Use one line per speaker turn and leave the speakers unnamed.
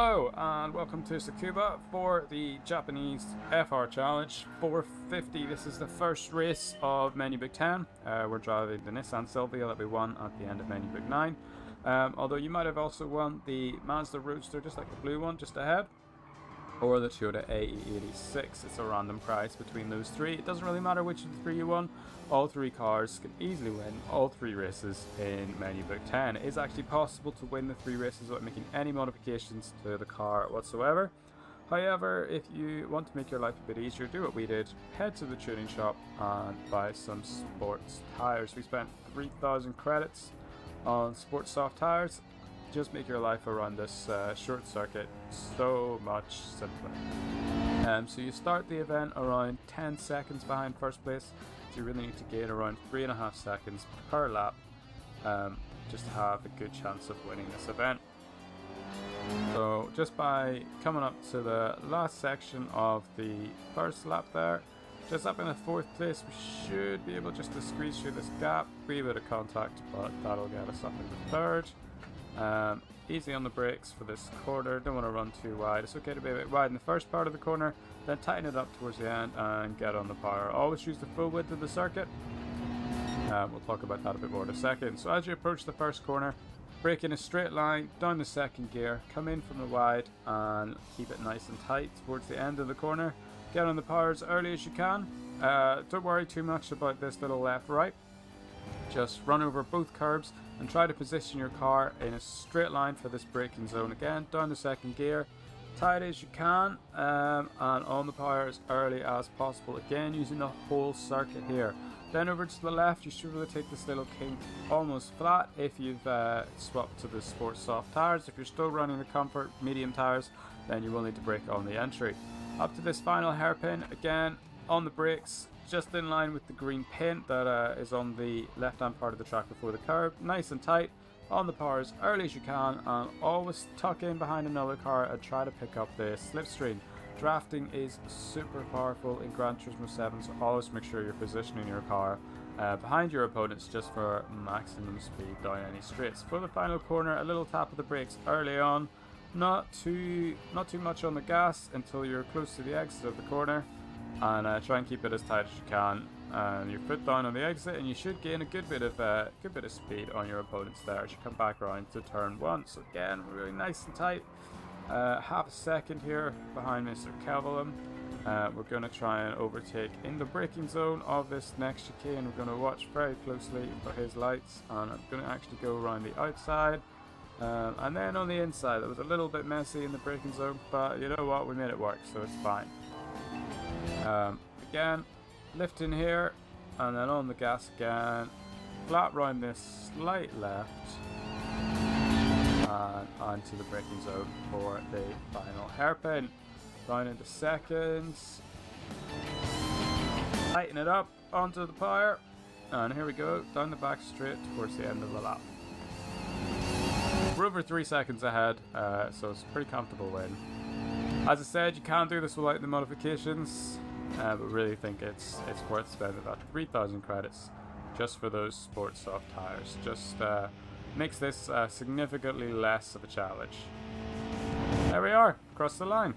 Hello and welcome to Tsukuba for the Japanese FR Challenge 450. This is the first race of Menu Book 10. We're driving the Nissan Silvia that we won at the end of Menu Book 9. Although you might have also won the Mazda Roadster, just like the blue one just ahead, or the Toyota AE86. It's a random prize between those three. It doesn't really matter which of the three you won. All three cars can easily win all three races in Menu Book 10. It is actually possible to win the three races without making any modifications to the car whatsoever. However, if you want to make your life a bit easier, do what we did. Head to the tuning shop and buy some sports tires. We spent 3,000 credits on sports soft tires. Just make your life around this short circuit so much simpler. So you start the event around 10 seconds behind first place, so you really need to gain around 3.5 seconds per lap just to have a good chance of winning this event. So just by coming up to the last section of the first lap there, just up in the 4th place, we should be able just to squeeze through this gap. Wee bit of contact, but that'll get us up in the 3rd. Easy on the brakes for this corner, don't want to run too wide. It's okay to be a bit wide in the first part of the corner, then tighten it up towards the end and get on the power. Always use the full width of the circuit. We'll talk about that a bit more in a second. So as you approach the first corner, brake in a straight line, down the 2nd gear, come in from the wide and keep it nice and tight towards the end of the corner. Get on the power as early as you can. Don't worry too much about this little left-right. Just run over both curbs and try to position your car in a straight line for this braking zone. Again, down the 2nd gear, tight as you can, and on the power as early as possible. Again, using the whole circuit here. Then over to the left, you should really take this little kink almost flat if you've swapped to the sports soft tires. If you're still running the comfort medium tires, then you will need to brake on the entry. Up to this final hairpin, again on the brakes, just in line with the green pin that is on the left hand part of the track before the curb. Nice and tight, on the power as early as you can, and always tuck in behind another car and try to pick up the slipstream. Drafting is super powerful in Gran Turismo 7, so always make sure you're positioning your car behind your opponents just for maximum speed down any straights. For the final corner, a little tap of the brakes early on, not too much on the gas until you're close to the exit of the corner, and try and keep it as tight as you can. And your foot down on the exit, and you should gain a good bit of speed on your opponents there as you come back around to turn 1. So again, really nice and tight. Half a second here behind Mr. Kevelum. We're going to try and overtake in the braking zone of this next chicane. We're going to watch very closely for his lights, and I'm going to actually go around the outside. And then on the inside, it was a little bit messy in the braking zone, but you know what, we made it work, so it's fine. Again, lift in here, and then on the gas again, flat round this slight left, and onto the braking zone for the final hairpin. Down into seconds, tighten it up onto the power, and here we go, down the back straight towards the end of the lap. We're over 3 seconds ahead, so it's a pretty comfortable win. As I said, you can do this without the modifications, but really think it's worth spending that 3,000 credits just for those sports soft tires. Just makes this significantly less of a challenge. There we are, across the line.